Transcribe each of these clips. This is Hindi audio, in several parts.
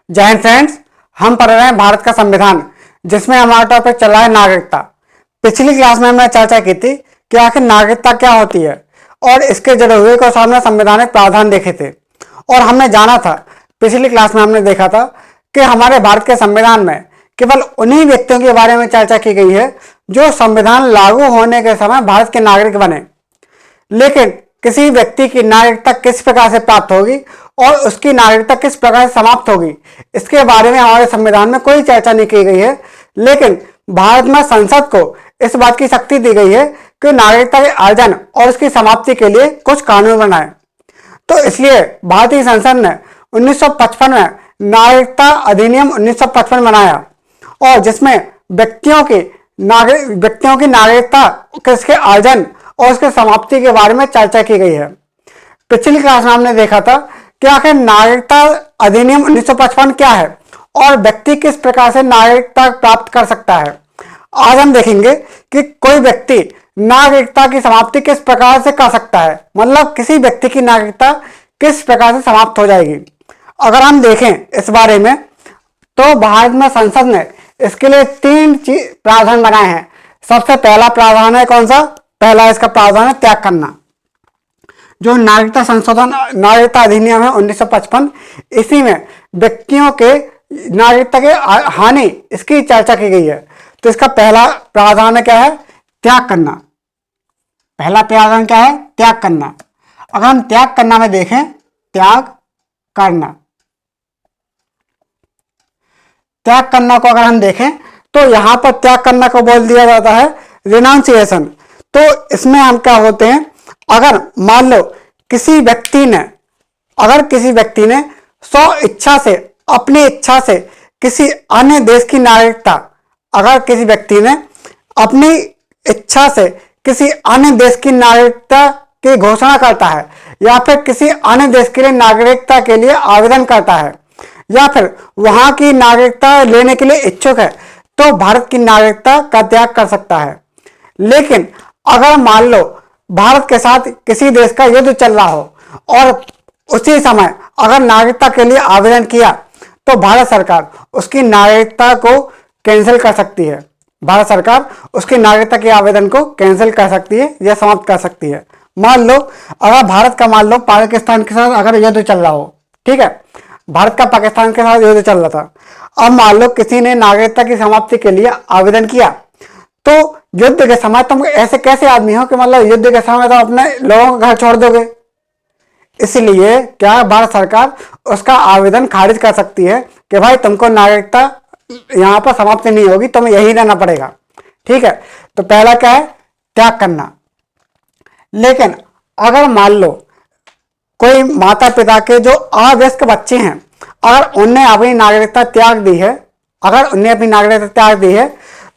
जय हिंद फ्रेंड्स, हम पढ़ रहे हैं भारत का संविधान, जिसमें हमारा टॉपिक चल रहा है नागरिकता। पिछली क्लास में हमने चर्चा की थी कि आखिर नागरिकता क्या होती है और इसके जुड़े हुए को सामने संवैधानिक प्रावधान देखे थे। और हमने जाना था, पिछली क्लास में हमने देखा था कि हमारे भारत के संविधान में केवल उन्हीं व्यक्तियों के बारे में चर्चा की गई है जो संविधान लागू होने के समय भारत के नागरिक बने। लेकिन किसी व्यक्ति की नागरिकता किस प्रकार से प्राप्त होगी और उसकी नागरिकता किस प्रकार से समाप्त होगी, इसके बारे में हमारे संविधान में कोई चर्चा नहीं की गई है। लेकिन भारत में संसद को इस बात की शक्ति दी गई है कि नागरिकता के अर्जन और उसकी समाप्ति के लिए कुछ कानून बनाए। तो इसलिए भारतीय संसद ने 1955 में नागरिकता अधिनियम 1955 बनाया, और जिसमें व्यक्तियों की नागरिकता किसके अर्जन और उसके समाप्ति के बारे में चर्चा की गई है। पिछली क्लास में हमने देखा था कि आखिर नागरिकता अधिनियम 1955 क्या है और व्यक्ति किस प्रकार से नागरिकता प्राप्त कर सकता है। आज हम देखेंगे कि कोई व्यक्ति नागरिकता की समाप्ति किस प्रकार से कर सकता है, मतलब किसी व्यक्ति की नागरिकता किस प्रकार से समाप्त हो जाएगी। अगर हम देखें इस बारे में, तो भारत में संसद ने इसके लिए 3 प्रावधान बनाए हैं। सबसे पहला प्रावधान है कौन सा? पहला इसका प्रावधान है त्याग करना। जो नागरिकता अधिनियम है 1955, इसी में व्यक्तियों के नागरिकता के हानि इसकी चर्चा की गई है। तो इसका पहला प्रावधान क्या है? त्याग करना। पहला प्रावधान क्या है? त्याग करना। अगर हम त्याग करना में देखें, त्याग करना को अगर हम देखें तो यहां पर त्याग करना को बोल दिया जाता है रिनाउंसिएशन। तो इसमें हम क्या होते हैं, अगर मान लो किसी व्यक्ति ने इच्छा से, अपनी इच्छा से किसी अन्य देश की नागरिकता, अगर किसी व्यक्ति ने अपनी इच्छा से किसी अन्य देश की नागरिकता की घोषणा करता है, या फिर किसी अन्य देश के लिए नागरिकता के लिए आवेदन करता है, या फिर वहां की नागरिकता लेने के लिए इच्छुक है, तो भारत की नागरिकता का त्याग कर सकता है। लेकिन अगर मान लो भारत के साथ किसी देश का युद्ध चल रहा हो और उसी समय अगर नागरिकता के लिए आवेदन किया, तो भारत सरकार उसकी नागरिकता को कैंसिल कर सकती है। भारत सरकार उसकी नागरिकता के आवेदन को कैंसिल कर सकती है या समाप्त कर सकती है। मान लो अगर भारत का पाकिस्तान के साथ अगर युद्ध चल रहा हो, ठीक है, भारत का पाकिस्तान के साथ युद्ध चल रहा था। अब मान लो किसी ने नागरिकता की समाप्ति के लिए आवेदन किया, तो युद्ध के समय तुम ऐसे कैसे आदमी हो कि मतलब युद्ध के समय तो अपने लोगों का घर छोड़ दोगे। इसलिए क्या भारत सरकार उसका आवेदन खारिज कर सकती है कि भाई तुमको नागरिकता यहां पर समाप्ति नहीं होगी, तुम्हें यही रहना पड़ेगा। ठीक है, तो पहला क्या है? त्याग करना। लेकिन अगर मान लो कोई माता पिता के जो अवयस्क बच्चे हैं, अगर उनने अपनी नागरिकता त्याग दी है,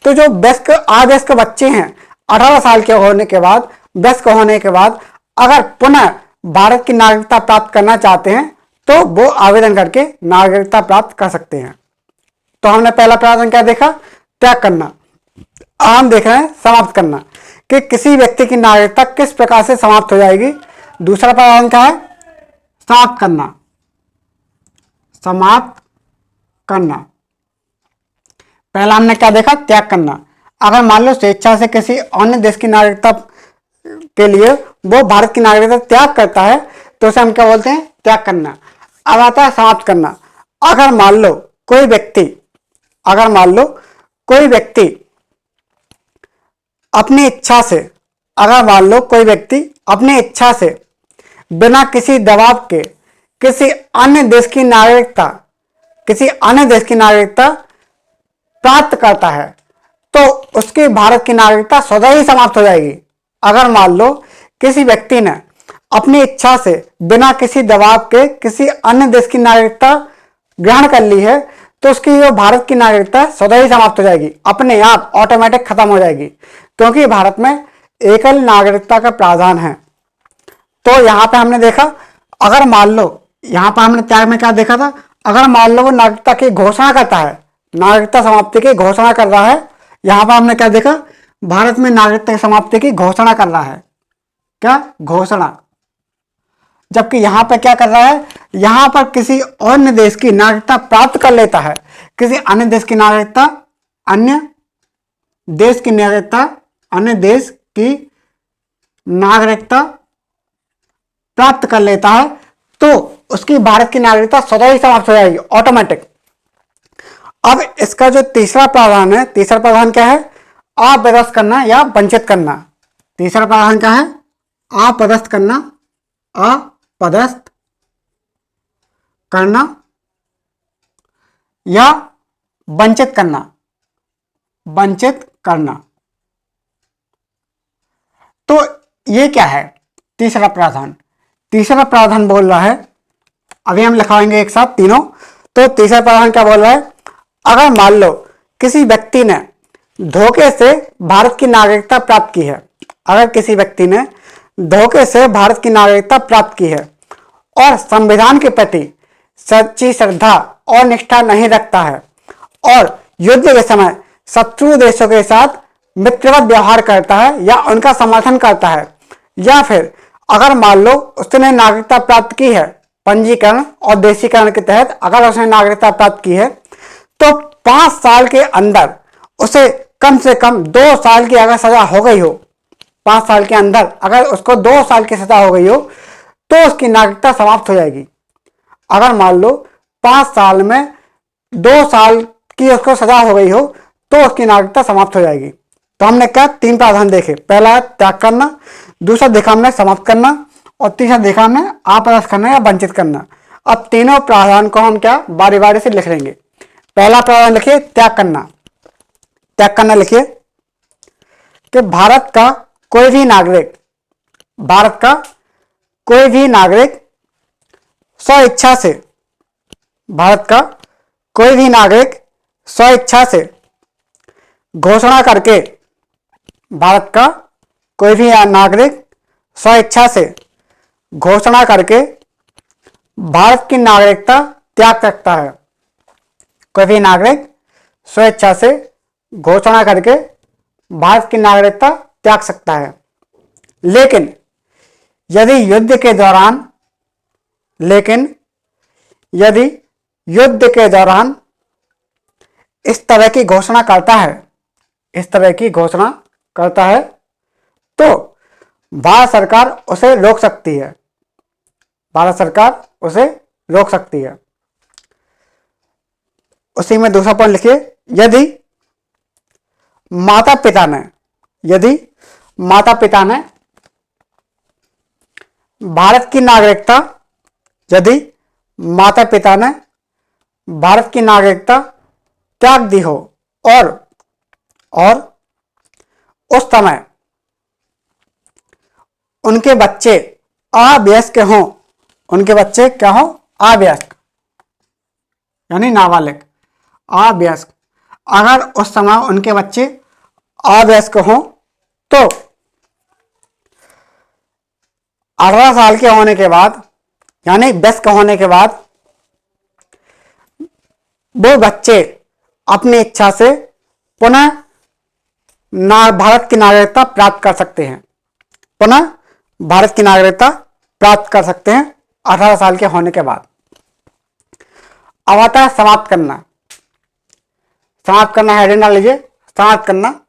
तो जो अवयस्क बच्चे हैं 18 साल के होने के बाद, वयस्क होने के बाद अगर पुनः भारत की नागरिकता प्राप्त करना चाहते हैं, तो वो आवेदन करके नागरिकता प्राप्त कर सकते हैं। तो हमने पहला प्रावधान क्या देखा? त्याग करना। हम देख रहे हैं समाप्त करना, कि किसी व्यक्ति की नागरिकता किस प्रकार से समाप्त हो जाएगी। दूसरा प्रावधान क्या है? समाप्त करना। पहला हमने क्या देखा? त्याग करना। अगर मान लो स्वेच्छा से किसी अन्य देश की नागरिकता के लिए वो भारत की नागरिकता त्याग करता है, तो उसे हम क्या बोलते हैं? त्याग करना। अब आता है समाप्त करना। अगर मान लो कोई व्यक्ति अपनी इच्छा से बिना किसी दबाव के किसी अन्य देश की नागरिकता प्राप्त करता है, तो उसकी भारत की नागरिकता स्वतः ही समाप्त हो जाएगी। अगर मान लो किसी व्यक्ति ने अपनी इच्छा से बिना किसी दबाव के किसी अन्य देश की नागरिकता ग्रहण कर ली है, तो उसकी जो भारत की नागरिकता स्वतः ही समाप्त हो जाएगी, अपने आप ऑटोमेटिक खत्म हो जाएगी, क्योंकि भारत में एकल नागरिकता का प्रावधान है। तो यहां पे हमने देखा, अगर मान लो यहां पर हमने त्याग में क्या देखा था? अगर मान लो वो नागरिकता की घोषणा करता है, नागरिकता समाप्ति की घोषणा कर रहा है, यहां पर हमने क्या देखा? भारत में नागरिकता समाप्ति की घोषणा कर रहा है। क्या? घोषणा। जबकि यहां पर क्या कर रहा है, यहां पर किसी अन्य देश की नागरिकता प्राप्त कर लेता है, किसी अन्य देश की नागरिकता, अन्य देश की नागरिकता, अन्य देश की नागरिकता प्राप्त कर लेता है, तो उसकी भारत की नागरिकता स्वतः ही समाप्त हो जाएगी, ऑटोमेटिक। अब इसका जो तीसरा प्रावधान है, तीसरा प्रावधान क्या है, अपदस्थ करना या वंचित करना। तीसरा प्रावधान क्या है, अपदस्थ करना, अपदस्थ करना या वंचित करना, वंचित करना। तो ये क्या है तीसरा प्रावधान, तीसरा प्रावधान बोल रहा है, अभी हम लिखाएंगे एक साथ तीनों। तो तीसरा प्रावधान क्या बोल रहा है, अगर मान लो किसी व्यक्ति ने धोखे से भारत की नागरिकता प्राप्त की है, अगर किसी व्यक्ति ने धोखे से भारत की नागरिकता प्राप्त की है और संविधान के प्रति सच्ची श्रद्धा और निष्ठा नहीं रखता है और युद्ध के समय शत्रु देशों के साथ मित्रवत व्यवहार करता है या उनका समर्थन करता है, या फिर अगर मान लो उसने नागरिकता प्राप्त की है पंजीकरण और देशीकरण के तहत, अगर उसने नागरिकता प्राप्त की है तो 5 साल के अंदर उसे कम से कम 2 साल की अगर सजा हो गई हो, 5 साल के अंदर अगर उसको 2 साल की सजा हो गई हो तो उसकी नागरिकता समाप्त हो जाएगी। अगर मान लो 5 साल में 2 साल की उसको सजा हो गई हो तो उसकी नागरिकता समाप्त हो जाएगी। तो हमने क्या 3 प्रावधान देखे, पहला है त्याग करना, दूसरा देखा हमने समाप्त करना और तीसरा देखा हमने अपदस्थ करना या वंचित करना। अब तीनों प्रावधान को हम क्या बारी बारी से लिख लेंगे। पहला प्रावधान लिखिए त्याग करना, त्याग करना लिखिए कि भारत का कोई भी नागरिक, भारत का कोई भी नागरिक स्व इच्छा से, भारत का कोई भी नागरिक स्व इच्छा से घोषणा करके, भारत का कोई भी नागरिक स्व इच्छा से घोषणा करके भारत की नागरिकता त्याग सकता है। कोई भी नागरिक स्वेच्छा से घोषणा करके भारत की नागरिकता त्याग सकता है, लेकिन यदि युद्ध के दौरान, लेकिन यदि युद्ध के दौरान इस तरह की घोषणा करता है, इस तरह की घोषणा करता है तो भारत सरकार उसे रोक सकती है, भारत सरकार उसे रोक सकती है। उसी में दूसरा पॉइंट लिखिए, यदि माता पिता ने, यदि माता पिता ने भारत की नागरिकता, यदि माता पिता ने भारत की नागरिकता त्याग दी हो और उस समय उनके बच्चे अवयस्क हों, उनके बच्चे क्या हो, अवयस्क यानी नाबालिग, अवयस्क, अगर उस समय उनके बच्चे अवयस्क हों तो 18 साल के होने के बाद, यानी वयस्क होने के बाद वो बच्चे अपनी इच्छा से पुनः भारत की नागरिकता प्राप्त कर सकते हैं, पुनः भारत की नागरिकता प्राप्त कर सकते हैं 18 साल के होने के बाद। अब आता है समाप्त करना। समाप्त करना हेडिंग डाल लीजिए, समाप्त करना।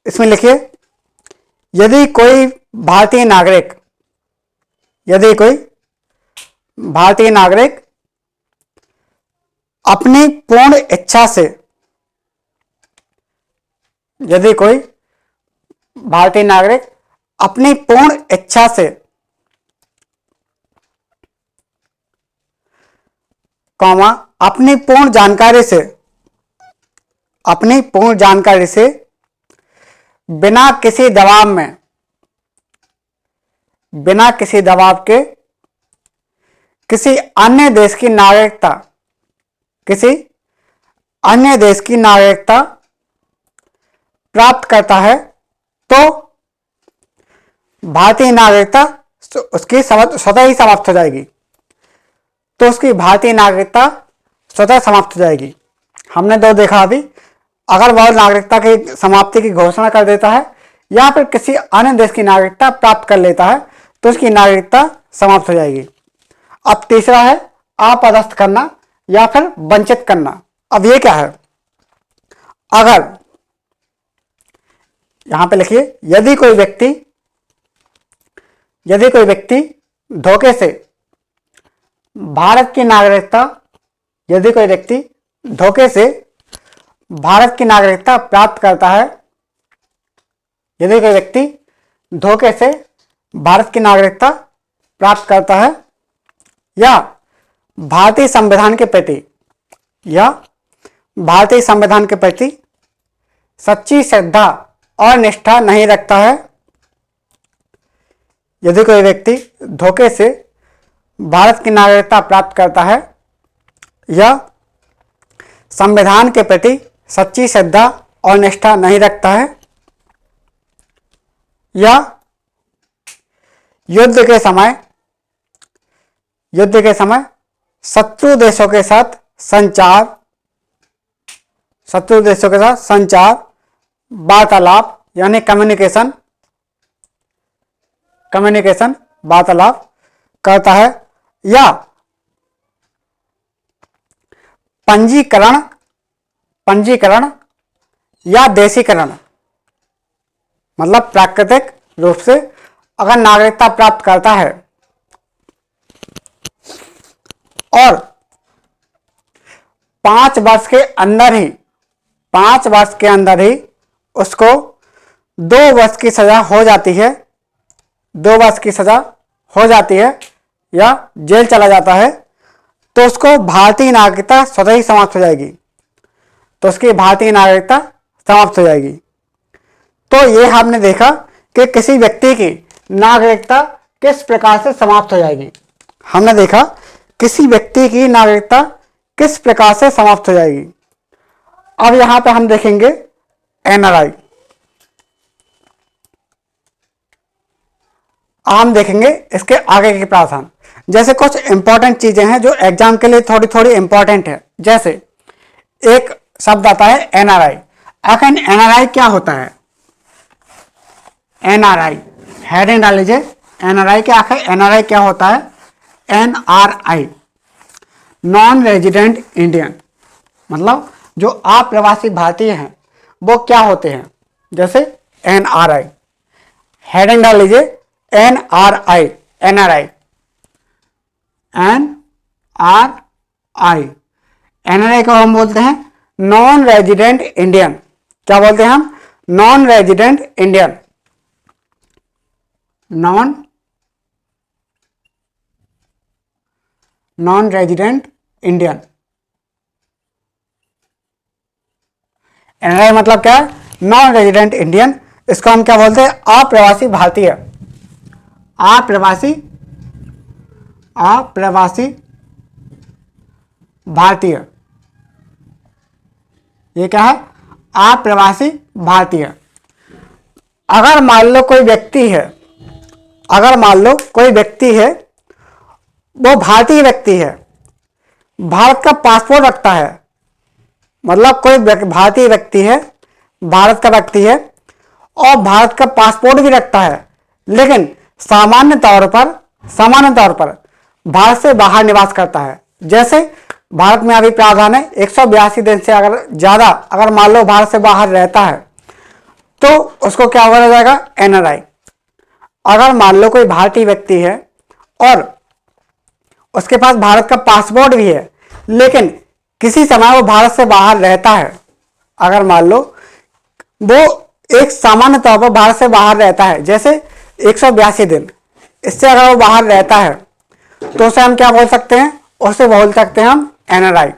इसमें लिखिए, यदि कोई भारतीय नागरिक, यदि कोई भारतीय नागरिक अपनी पूर्ण इच्छा से, यदि कोई भारतीय नागरिक अपनी पूर्ण इच्छा से कॉमा अपनी पूर्ण जानकारी से, अपनी पूर्ण जानकारी से बिना किसी दबाव में, बिना किसी दबाव के किसी अन्य देश की नागरिकता, किसी अन्य देश की नागरिकता प्राप्त करता है तो भारतीय नागरिकता उसकी स्वतः ही समाप्त हो जाएगी, तो उसकी भारतीय नागरिकता स्वतः समाप्त हो जाएगी। हमने दो देखा अभी, अगर वह नागरिकता की समाप्ति की घोषणा कर देता है या फिर किसी अन्य देश की नागरिकता प्राप्त कर लेता है तो उसकी नागरिकता समाप्त हो जाएगी। अब तीसरा है अपदस्थ करना या फिर वंचित करना। अब ये क्या है? अगर यहां पे लिखिए, यदि कोई व्यक्ति धोखे से भारत की नागरिकता यदि कोई व्यक्ति धोखे से भारत की नागरिकता प्राप्त करता है, यदि कोई व्यक्ति धोखे से भारत की नागरिकता प्राप्त करता है या भारतीय संविधान के प्रति सच्ची श्रद्धा और निष्ठा नहीं रखता है, यदि कोई व्यक्ति धोखे से भारत की नागरिकता प्राप्त करता है या संविधान के प्रति सच्ची श्रद्धा और निष्ठा नहीं रखता है, या युद्ध के समय शत्रु देशों के साथ संचार वार्तालाप यानी कम्युनिकेशन वार्तालाप करता है, या पंजीकरण या देशीकरण मतलब प्राकृतिक रूप से अगर नागरिकता प्राप्त करता है और 5 वर्ष के अंदर ही उसको 2 वर्ष की सजा हो जाती है, 2 वर्ष की सजा हो जाती है या जेल चला जाता है, तो उसको भारतीय नागरिकता स्वतः ही समाप्त हो जाएगी। तो ये हमने देखा कि किसी व्यक्ति की नागरिकता किस प्रकार से समाप्त हो जाएगी। अब यहां पे हम देखेंगे एनआरआई। हम देखेंगे इसके आगे के प्रावधान। जैसे कुछ इंपॉर्टेंट चीजें हैं जो एग्जाम के लिए थोड़ी थोड़ी इंपॉर्टेंट है। जैसे एक शब्द आता है एनआरआई। आखिर एनआरआई क्या होता है? एनआरआई हेडिंग डाल लीजिए। एनआरआई के आखिर एनआरआई क्या होता है? एनआरआई नॉन रेजिडेंट इंडियन, मतलब जो अप्रवासी भारतीय हैं वो क्या होते हैं? जैसे एनआरआई हेडिंग डाल लीजिए। एनआरआई को हम बोलते हैं नॉन रेजिडेंट इंडियन। क्या बोलते हैं हम? Non resident Indian. Non resident Indian. NRI मतलब क्या है? Non resident Indian. इसको हम क्या बोलते हैं? अप्रवासी भारतीय। अप्रवासी भारतीय। ये क्या है? अप्रवासी भारतीय। अगर मान लो कोई व्यक्ति है, वो भारतीय व्यक्ति है, भारत का पासपोर्ट रखता है, मतलब कोई भारतीय व्यक्ति है, भारत का व्यक्ति है और भारत का पासपोर्ट भी रखता है, लेकिन सामान्य तौर पर भारत से बाहर निवास करता है। जैसे भारत में अभी प्रावधान है 182 दिन से अगर ज्यादा अगर मान लो भारत से बाहर रहता है तो उसको क्या बोला जाएगा? एनआरआई। अगर मान लो कोई भारतीय व्यक्ति है और उसके पास भारत का पासपोर्ट भी है, लेकिन किसी समय वो भारत से बाहर रहता है, अगर मान लो वो एक सामान्य तौर पर भारत से बाहर रहता है, जैसे 182 दिन, इससे अगर वो बाहर रहता है तो उसे हम क्या बोल सकते हैं? उसे बोल सकते हैं हम एनआरआई।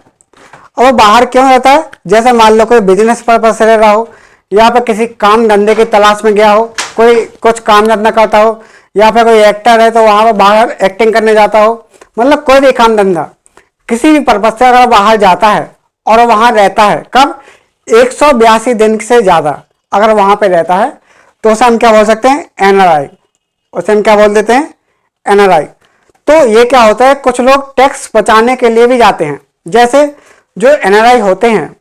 और वो बाहर क्यों रहता है? जैसे मान लो कोई बिजनेस पर्पज से रह रहा हो, या फिर किसी काम धंधे की तलाश में गया हो, कोई कुछ काम धंधा करता हो, या फिर कोई एक्टर है तो वहां पर बाहर एक्टिंग करने जाता हो, मतलब कोई भी काम धंधा किसी भी पर्पज से अगर बाहर जाता है और वहां रहता है, कब? 182 दिन से ज्यादा अगर वहां पे रहता है तो उसे हम क्या बोल सकते हैं? एनआरआई। उसे हम क्या बोल देते हैं? एनआरआई। तो ये क्या होता है? कुछ लोग टैक्स बचाने के लिए भी जाते हैं। जैसे जो एनआरआई होते हैं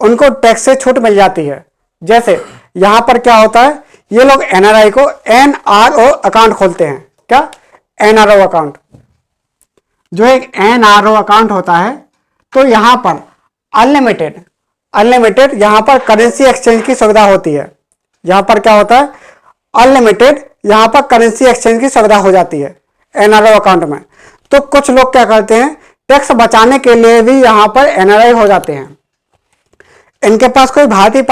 उनको टैक्स से छूट मिल जाती है। जैसे यहां पर क्या होता है? ये लोग एनआरआई को एनआरओ अकाउंट खोलते हैं। क्या, एनआरओ अकाउंट। जो एक एनआरओ अकाउंट होता है तो यहां पर अनलिमिटेड यहां पर करेंसी एक्सचेंज की सुविधा होती है। यहां पर क्या होता है, अनलिमिटेड यहां पर करेंसी एक्सचेंज की सुविधा हो जाती है एनआरओ अकाउंट में। तो कुछ लोग क्या करते हैं, टैक्स बचाने के लिए भी यहां पर एनआरआई हो जाते हैं। इनके पास भारतीय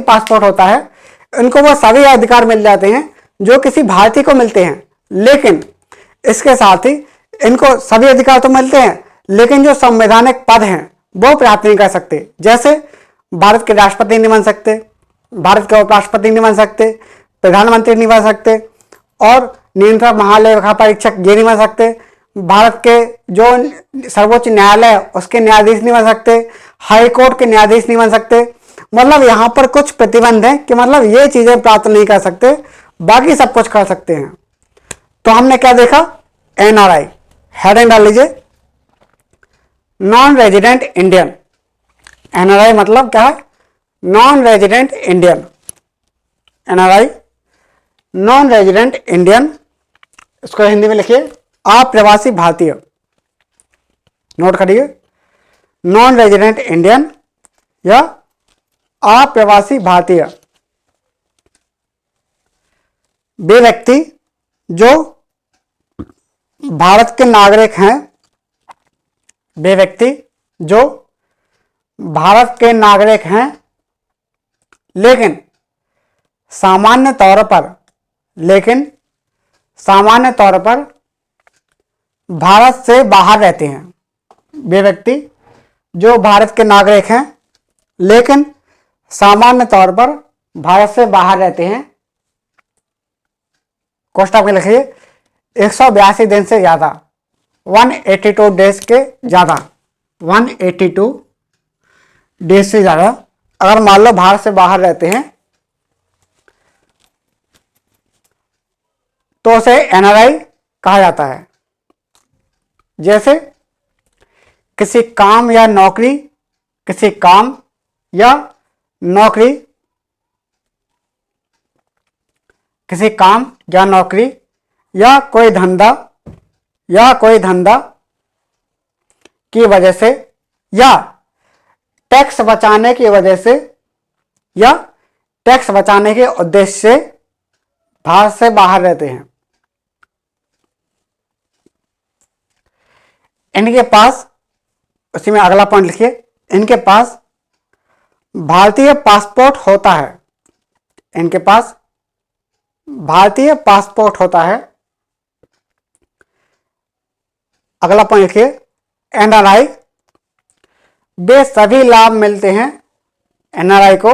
पासपोर्ट होता है, इनको वो सभी अधिकार मिल जाते हैं जो किसी भारतीय को मिलते हैं। लेकिन इसके साथ ही इनको सभी अधिकार तो मिलते हैं, लेकिन जो संवैधानिक पद हैं वो प्राप्त नहीं कर सकते। जैसे भारत के राष्ट्रपति नहीं बन सकते, भारत के उपराष्ट्रपति नहीं बन सकते, प्रधानमंत्री नहीं बन सकते, और नियंत्रक महालेखा परीक्षक ये नहीं बन सकते, भारत के जो सर्वोच्च न्यायालय उसके न्यायाधीश नहीं बन सकते, हाई कोर्ट के न्यायाधीश नहीं बन सकते। मतलब यहां पर कुछ प्रतिबंध हैं कि मतलब ये चीजें प्राप्त नहीं कर सकते, बाकी सब कुछ कर सकते हैं। तो हमने क्या देखा, एनआरआई, हेडिंग डाल लीजिए, नॉन रेजिडेंट इंडियन। एनआरआई मतलब क्या है, non resident Indian. NRI non resident Indian, इसको हिंदी में लिखिए अप्रवासी भारतीय। नोट करिए, नॉन रेजिडेंट इंडियन या अप्रवासी भारतीय वे व्यक्ति जो भारत के नागरिक हैं, वे व्यक्ति जो भारत के नागरिक हैं लेकिन सामान्य तौर पर भारत से बाहर रहते हैं। वे व्यक्ति जो भारत के नागरिक हैं लेकिन सामान्य तौर पर भारत से बाहर रहते हैं। कोष्टक में लिखिए 182 दिन से ज्यादा, 182 डेज के ज्यादा, 182 डेज से ज्यादा अगर मान लो भारत से बाहर रहते हैं तो उसे एनआरआई कहा जाता है। जैसे किसी काम या नौकरी या कोई धंधा की वजह से या टैक्स बचाने की वजह से या टैक्स बचाने के उद्देश्य से भारत से बाहर रहते हैं। इनके पास, उसी में अगला पॉइंट लिखिए, इनके पास भारतीय पासपोर्ट होता है। इनके पास भारतीय पासपोर्ट होता है। अगला पॉइंट लिखिए, एनआरआई वे सभी लाभ मिलते हैं, एनआरआई को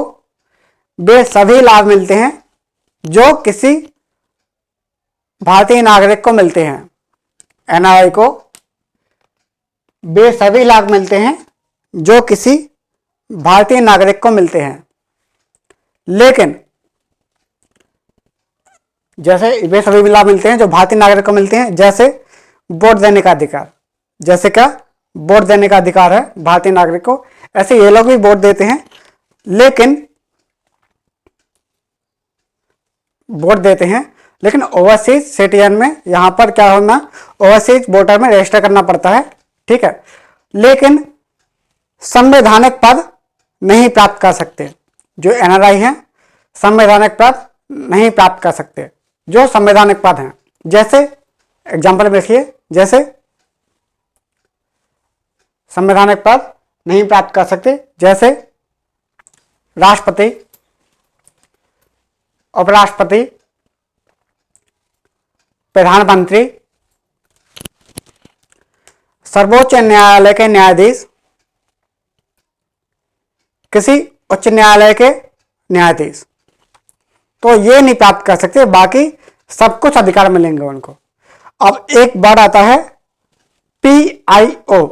वे सभी लाभ मिलते हैं जो किसी भारतीय नागरिक को मिलते हैं। एनआरआई को वे सभी लाभ मिलते हैं जो किसी भारतीय नागरिक को मिलते हैं। लेकिन जैसे वे सभी लाभ मिलते हैं जो भारतीय नागरिक को मिलते हैं, जैसे वोट देने का अधिकार, जैसे क्या वोट देने का अधिकार है भारतीय नागरिक को, ऐसे ये लोग भी वोट देते हैं। लेकिन ओवरसीज सिटीजन में यहां पर क्या होना, ओवरसीज वोटर में रजिस्टर करना पड़ता है, ठीक है। लेकिन संवैधानिक पद नहीं प्राप्त कर सकते। जो एनआरआई हैं संवैधानिक पद नहीं प्राप्त कर सकते, जो संवैधानिक पद हैं। जैसे एग्जाम्पल में लिखिए, जैसे संवैधानिक पद नहीं प्राप्त कर सकते, जैसे राष्ट्रपति, उपराष्ट्रपति, प्रधानमंत्री, सर्वोच्च न्यायालय के न्यायाधीश, किसी उच्च न्यायालय के न्यायाधीश, तो ये नहीं प्राप्त कर सकते। बाकी सब कुछ अधिकार मिलेंगे उनको। अब एक वर्ड आता है पीआईओ।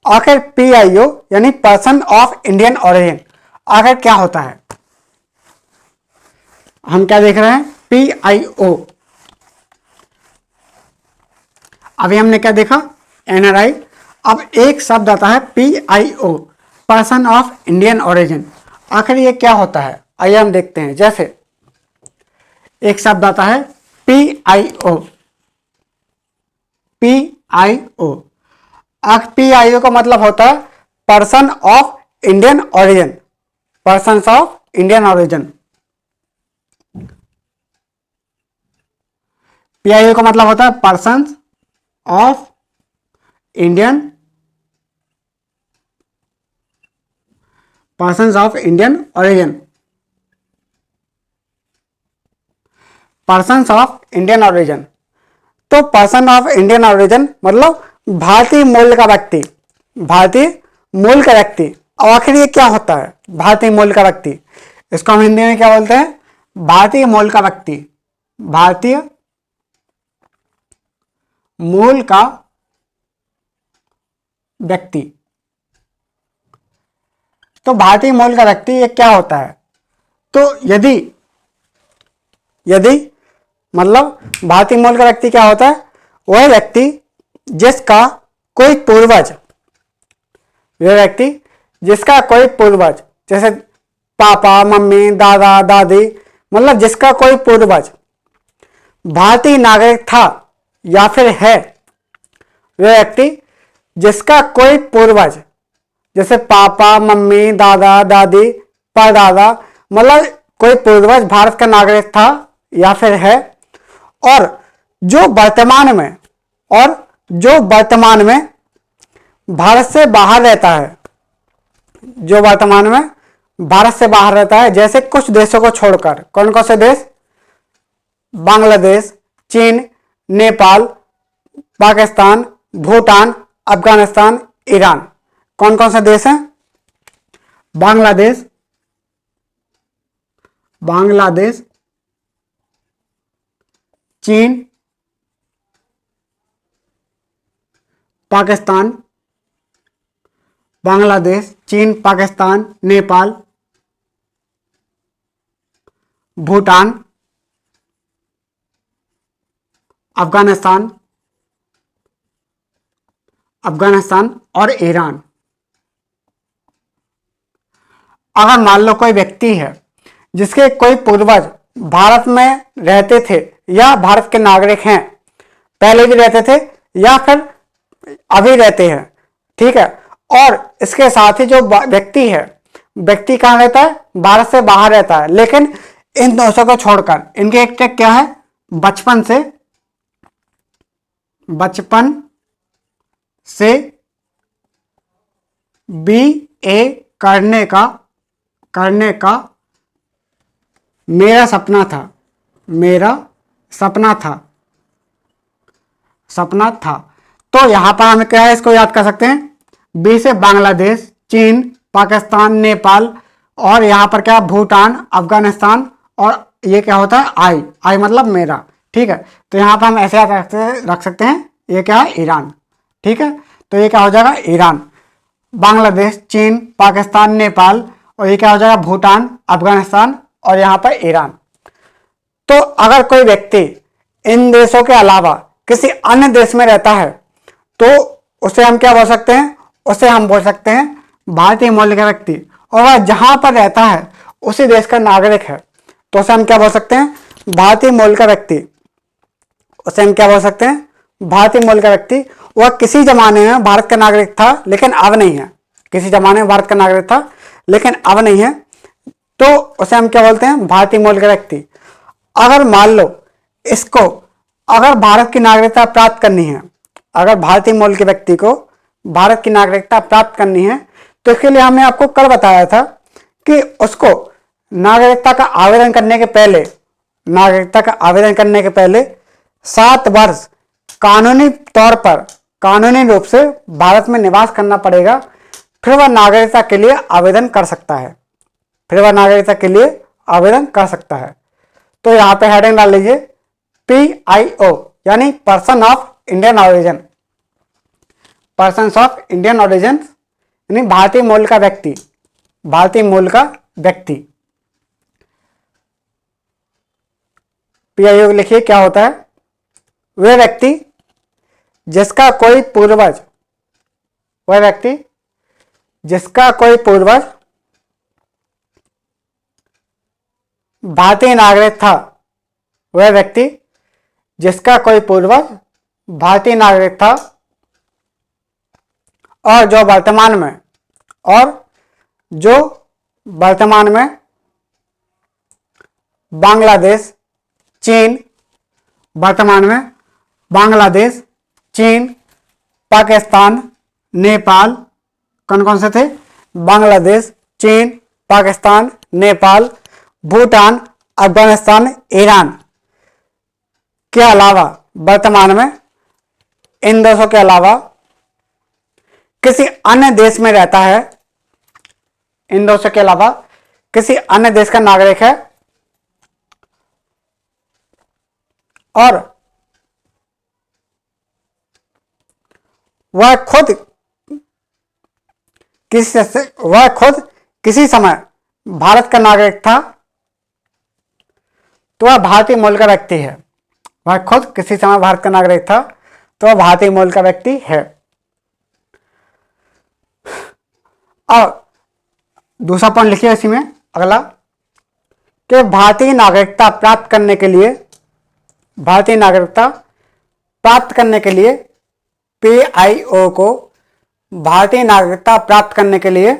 आखिर पीआईओ यानी पर्सन ऑफ इंडियन ओरिजिन, आखिर क्या होता है? हम क्या देख रहे हैं? पीआईओ। अभी हमने क्या देखा? एनआरआई। अब एक शब्द आता है PIO, person of Indian origin. आखिर ये क्या होता है? आइए हम देखते हैं। जैसे एक शब्द आता है PIO, PIO। अब PIO का मतलब होता है person of Indian origin, person of Indian origin. PIO का मतलब होता है person of Indian, person of Indian origin, person of Indian origin. तो पर्सन ऑफ इंडियन ओरिजिन मतलब भारतीय मूल का व्यक्ति, भारतीय मूल का व्यक्ति। और आखिर ये क्या होता है भारतीय मूल का व्यक्ति? इसको हम हिंदी में क्या बोलते हैं? भारतीय मूल का व्यक्ति, भारतीय मूल का व्यक्ति। तो भारतीय मूल का व्यक्ति ये क्या होता है? तो यदि मतलब भारतीय मूल का व्यक्ति क्या होता है? वह व्यक्ति जिसका कोई पूर्वज, वह व्यक्ति जिसका कोई पूर्वज, जैसे पापा, मम्मी, दादा, दादी, मतलब जिसका कोई पूर्वज भारतीय नागरिक था या फिर है, वह व्यक्ति जिसका कोई पूर्वज, जैसे पापा, मम्मी, दादा, दादी, परदादा, मतलब कोई पूर्वज भारत का नागरिक था या फिर है, और जो वर्तमान में भारत से बाहर रहता है, जो वर्तमान में भारत से बाहर रहता है, जैसे कुछ देशों को छोड़कर। कौन कौन से देश? बांग्लादेश, चीन, नेपाल, पाकिस्तान, भूटान, अफगानिस्तान, ईरान। कौन कौन से देश हैं? बांग्लादेश, चीन, पाकिस्तान, बांग्लादेश, चीन, पाकिस्तान, नेपाल, भूटान, अफगानिस्तान और ईरान। अगर मान लो कोई व्यक्ति है जिसके कोई पूर्वज भारत में रहते थे या भारत के नागरिक हैं, पहले भी रहते थे या फिर अभी रहते हैं, ठीक है, और इसके साथ ही जो व्यक्ति है, व्यक्ति कहाँ रहता है? भारत से बाहर रहता है, लेकिन इन दोषों को छोड़कर इनके एक टेक क्या है? बचपन से BA करने का मेरा सपना था। तो यहां पर हम क्या है, इसको याद कर सकते हैं। बी से बांग्लादेश, चीन, पाकिस्तान, नेपाल, और यहां पर क्या? भूटान, अफगानिस्तान, और ये क्या होता है? आई मतलब मेरा, ठीक है। तो यहां पर हम ऐसे याद रख सकते हैं, ये क्या है? ईरान, ठीक है। तो ये क्या हो जाएगा? ईरान, बांग्लादेश, चीन, पाकिस्तान, नेपाल, और ये क्या हो जाएगा? भूटान, अफगानिस्तान, और यहां पर ईरान। तो अगर कोई व्यक्ति इन देशों के अलावा किसी अन्य देश में रहता है तो उसे हम क्या बोल सकते हैं? उसे हम बोल सकते हैं भारतीय मूल का व्यक्ति। और वह जहां पर रहता है उसी देश का नागरिक है तो उसे हम क्या बोल सकते हैं? भारतीय मूल का व्यक्ति। उसे हम क्या बोल सकते हैं? भारतीय मूल का व्यक्ति। वह किसी जमाने में भारत का नागरिक था लेकिन अब नहीं है, किसी जमाने में भारत का नागरिक था लेकिन अब नहीं है, तो उसे हम क्या बोलते हैं? भारतीय मूल का व्यक्ति। अगर मान लो इसको, अगर भारत की नागरिकता प्राप्त करनी है, अगर भारतीय मूल के व्यक्ति को भारत की नागरिकता प्राप्त करनी है, तो इसके लिए हमने आपको कल बताया था कि उसको नागरिकता का आवेदन करने के पहले 7 वर्ष कानूनी तौर पर, कानूनी रूप से भारत में निवास करना पड़ेगा, फिर वह नागरिकता के लिए आवेदन कर सकता है। तो यहां पे हेडिंग डाल लीजिए PIO यानी person of Indian origin, person of Indian origin यानी भारतीय मूल का व्यक्ति, PIO लिखिए क्या होता है? वह व्यक्ति जिसका कोई पूर्वज भारतीय नागरिक था, वह व्यक्ति जिसका कोई पूर्वज भारतीय नागरिक था और जो वर्तमान में बांग्लादेश, चीन, पाकिस्तान, नेपाल, कौन कौन से थे? बांग्लादेश, चीन, पाकिस्तान, नेपाल, भूटान, अफगानिस्तान, ईरान के अलावा वर्तमान में इन देशों के अलावा किसी अन्य देश में रहता है, इन देशों के अलावा किसी अन्य देश का नागरिक है और वह खुद किसी समय भारत का नागरिक था, तो वह भारतीय मूल का व्यक्ति है। वह खुद किसी समय भारत का नागरिक था, तो वह भारतीय मूल का व्यक्ति है। और दूसरा पॉइंट लिखिए इसी में, अगला, कि भारतीय नागरिकता प्राप्त करने के लिए पीआईओ को भारतीय नागरिकता प्राप्त करने के लिए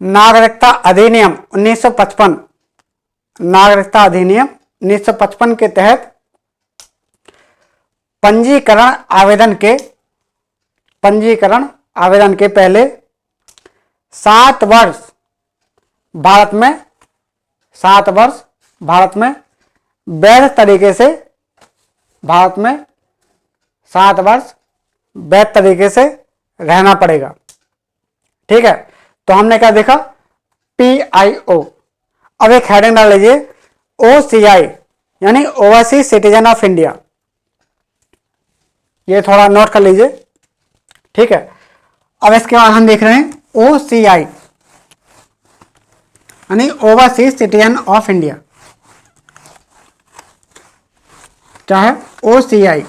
नागरिकता अधिनियम 1955 के तहत पंजीकरण आवेदन के पहले 7 वर्ष भारत में वैध तरीके से रहना पड़ेगा। ठीक है, तो हमने क्या देखा? पीआईओ। अब एक हेडिंग डाल लीजिए, ओसीआई यानी ओवरसीज सिटीजन ऑफ इंडिया। ये थोड़ा नोट कर लीजिए। ठीक है, अब इसके बाद हम देख रहे हैं ओसीआई यानी ओवरसीज सिटीजन ऑफ इंडिया। क्या है ओसीआई?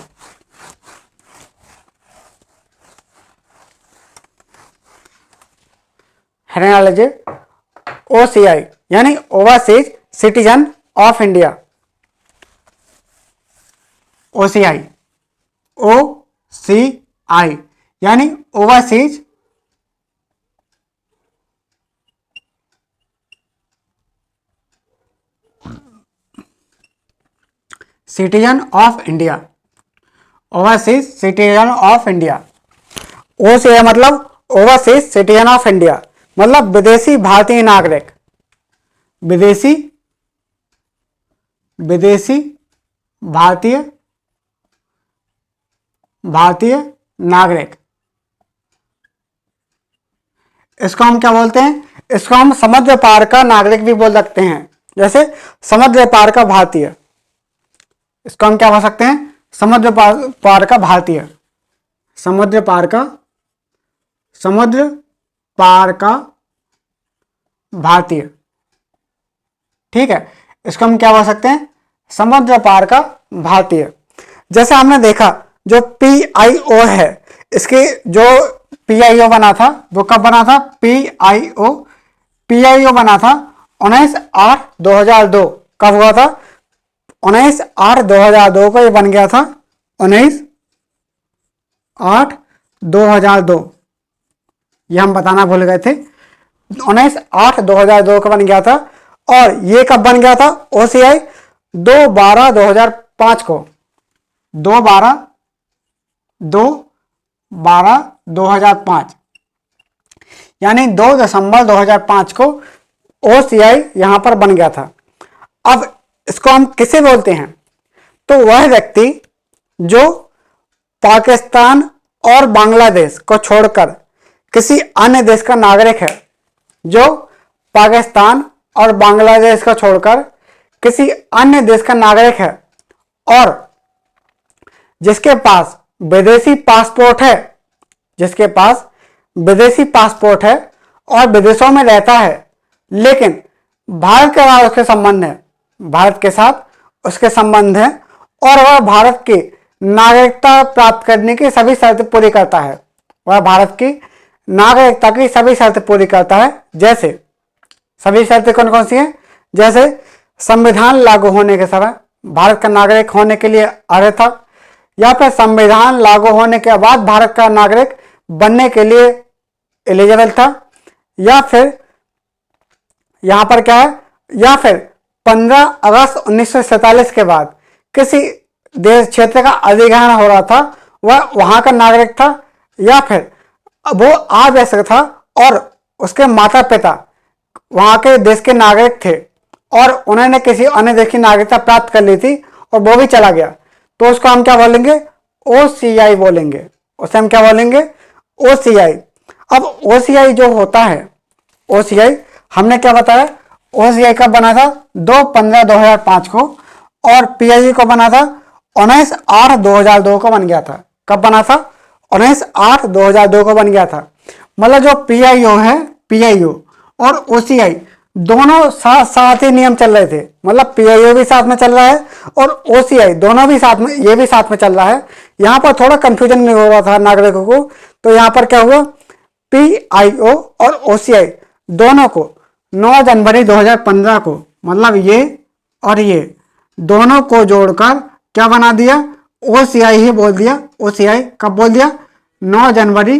हेडिंग डाल लीजिए, ओसीआई यानी overseas citizen of India. OCI यानी overseas citizen of India. Overseas citizen of India. OCI मतलब ओवरसीज सिटीजन ऑफ इंडिया, मतलब विदेशी भारतीय नागरिक। विदेशी भारतीय नागरिक, इसको हम क्या बोलते हैं? इसको हम समुद्र पार का नागरिक भी बोल सकते हैं। जैसे समुद्र पार का भारतीय, इसको हम क्या बोल सकते हैं? समुद्र पार का भारतीय। समुद्र पार का भारतीय। ठीक है, इसको हम क्या बोल सकते हैं? समुद्र पार का भारतीय। जैसे हमने देखा जो पीआईओ है, इसके जो पीआईओ बना था वो कब बना था? पीआईओ बना था 19/8/2002। कब हुआ था? 19/8/2002 को ये बन गया था। 19/8/2002 ये हम बताना भूल गए थे। 19/8/2002 को बन गया था। और ये कब बन गया था? ओसीआई 2/12/2005 को। 2/12/2005 यानी 2 दिसंबर 2005 को ओसीआई यहां पर बन गया था। अब इसको हम किसे बोलते हैं? तो वह व्यक्ति जो पाकिस्तान और बांग्लादेश को छोड़कर किसी अन्य देश का नागरिक है, जो पाकिस्तान और बांग्लादेश को छोड़कर किसी अन्य देश का नागरिक है और जिसके पास विदेशी पासपोर्ट है और विदेशों में रहता है, लेकिन भारत के साथ उसके संबंध है और वह भारत की नागरिकता प्राप्त करने की सभी शर्तें पूरी करता है। वह भारत की नागरिकता की सभी शर्तें पूरी करता है। जैसे सभी शर्तें कौन कौन सी हैं? जैसे संविधान लागू होने के समय भारत का नागरिक होने के लिए अर्ह था, या फिर संविधान लागू होने के बाद भारत का नागरिक बनने के लिए एलिजिबल था, या फिर यहां पर क्या है, या फिर 15 अगस्त 1947 के बाद किसी देश क्षेत्र का अधिग्रहण हो रहा था, वह वहां का नागरिक था, या फिर वो अवयस्क था और उसके माता पिता वहां के देश के नागरिक थे और उन्होंने किसी अन्य देश की नागरिकता प्राप्त कर ली थी और वो भी चला गया, तो उसको हम क्या बोलेंगे, OCI बोलेंगे। उसे हम क्या बोलेंगे, OCI। अब OCI जो होता है, OCI हमने क्या बताया, OCI कब बना था, 2/15/2005 को, और PIO को बना था 19/8/2002 को बन गया था। कब बना था, 19/8/2002 को बन गया था। मतलब जो PIO है, PIO और OCI दोनों साथ साथ ही नियम चल रहे थे, मतलब PIO भी साथ में चल रहा है और OCI दोनों भी साथ में, ये भी साथ में चल रहा है। यहाँ पर थोड़ा कंफ्यूजन नहीं हो रहा था नागरिकों को, तो यहाँ पर क्या हुआ, PIO और OCI दोनों को 9 जनवरी 2015 को, मतलब ये और ये दोनों को जोड़कर क्या बना दिया, OCI ही बोल दिया। OCI कब बोल दिया, 9 जनवरी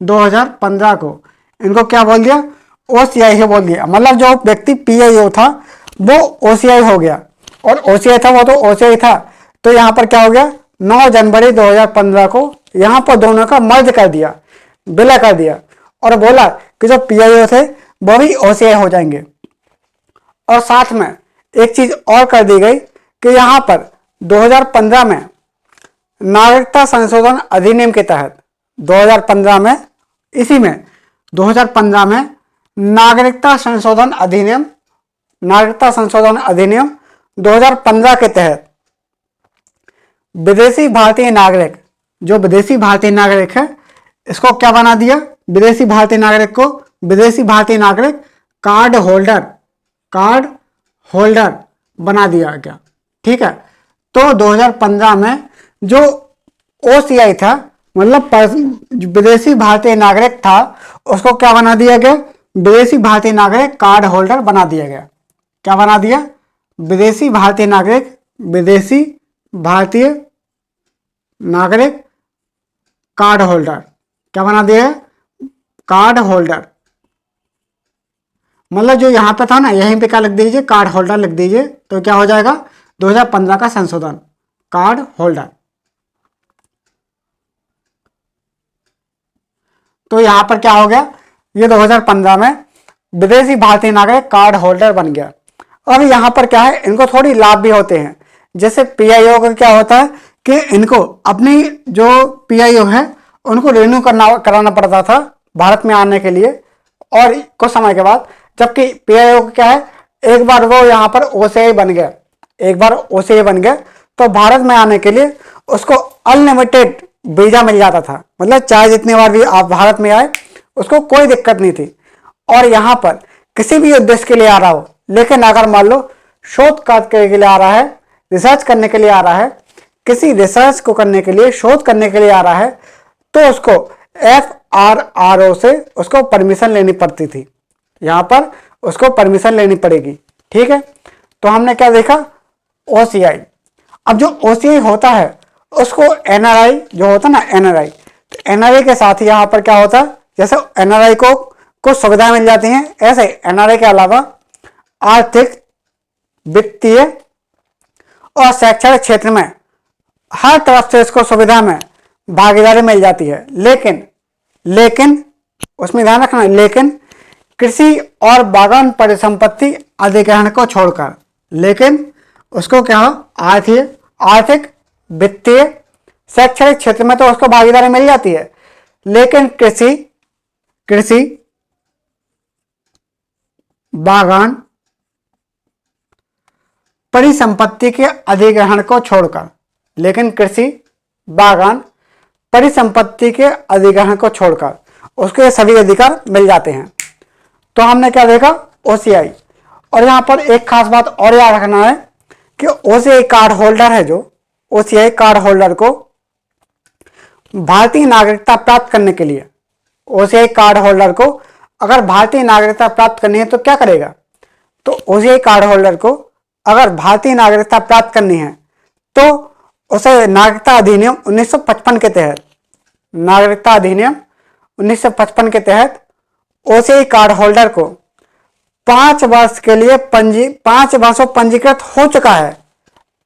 2015 को इनको क्या बोल दिया, OCI ही बोल दिया। मतलब जो व्यक्ति PIO था वो OCI हो गया, और OCI था वो तो OCI था, तो यहाँ पर क्या हो गया, 9 जनवरी 2015 को यहाँ पर दोनों का मर्ज कर दिया, विलय कर दिया, और बोला कि जो PIO थे वो भी OCI हो जाएंगे। और साथ में एक चीज और कर दी गई कि यहाँ पर 2015 में नागरिकता संशोधन अधिनियम के तहत 2015 में, इसी में 2015 में नागरिकता संशोधन अधिनियम 2015 के तहत विदेशी भारतीय नागरिक, जो विदेशी भारतीय नागरिक है, इसको क्या बना दिया, विदेशी भारतीय नागरिक को विदेशी भारतीय नागरिक कार्ड होल्डर बना दिया गया। ठीक है, तो 2015 में जो OCI था, मतलब विदेशी भारतीय नागरिक था, उसको क्या बना दिया गया, विदेशी भारतीय नागरिक कार्ड होल्डर बना दिया गया। क्या बना दिया, विदेशी भारतीय नागरिक कार्ड होल्डर, क्या बना दिया, कार्ड होल्डर। मतलब जो यहां पे था ना, यहीं पे क्या लिख दीजिए, कार्ड होल्डर लिख दीजिए, तो क्या हो जाएगा, 2015 का संशोधन, कार्ड होल्डर। तो यहां पर क्या हो गया, ये 2015 में विदेशी भारतीय नागरिक कार्ड होल्डर बन गया। अब यहां पर क्या है, इनको थोड़ी लाभ भी होते हैं। जैसे PIO का क्या होता है कि इनको अपनी जो PIO है उनको रिन्यू कराना पड़ता था भारत में आने के लिए, और कुछ समय के बाद, जबकि PIO क्या है, एक बार वो यहाँ पर OCI बन गया, तो भारत में आने के लिए उसको अनलिमिटेड वीजा मिल जाता था। मतलब चाहे जितनी बार भी आप भारत में आए उसको कोई दिक्कत नहीं थी। और यहाँ पर किसी भी उद्देश्य के लिए आ रहा हो, लेकिन अगर मान लो शोध कार्य के लिए आ रहा है, रिसर्च करने के लिए आ रहा है, किसी रिसर्च को करने के लिए, शोध करने के लिए आ रहा है, तो उसको FRRO से उसको परमिशन लेनी पड़ती थी। यहाँ पर उसको परमिशन लेनी पड़ेगी। ठीक है, तो हमने क्या देखा, OCI। अब जो OCI होता है उसको NRI जो होता है ना, NRI, तो NRI के साथ यहाँ पर क्या होता है, जैसे NRI को कुछ सुविधाएं मिल जाती हैं, ऐसे NRI के अलावा आर्थिक, वित्तीय और शैक्षणिक क्षेत्र में हर तरफ से इसको सुविधा में भागीदारी मिल जाती है। लेकिन उसमें ध्यान रखना, लेकिन कृषि और बागान परिसंपत्ति अधिग्रहण को छोड़कर, लेकिन उसको क्या हो, आर्थिक, वित्तीय, शैक्षणिक क्षेत्र में तो उसको भागीदारी मिल जाती है, लेकिन कृषि बागान परिसंपत्ति के अधिग्रहण को छोड़कर, उसके सभी अधिकार मिल जाते हैं। तो हमने क्या देखा, OCI। और यहां पर एक खास बात और याद रखना है कि OCI कार्ड होल्डर है, जो OCI कार्ड होल्डर को भारतीय नागरिकता प्राप्त करने के लिए, OCI कार्ड होल्डर को अगर भारतीय नागरिकता प्राप्त करनी है तो क्या करेगा, तो OCI कार्ड होल्डर को अगर भारतीय नागरिकता प्राप्त करनी है तो उसे नागरिकता अधिनियम 1955 के तहत, नागरिकता अधिनियम 1955 के तहत ओसीआई कार्ड होल्डर को 5 वर्ष के लिए 5 वर्षों पंजीकृत हो चुका है,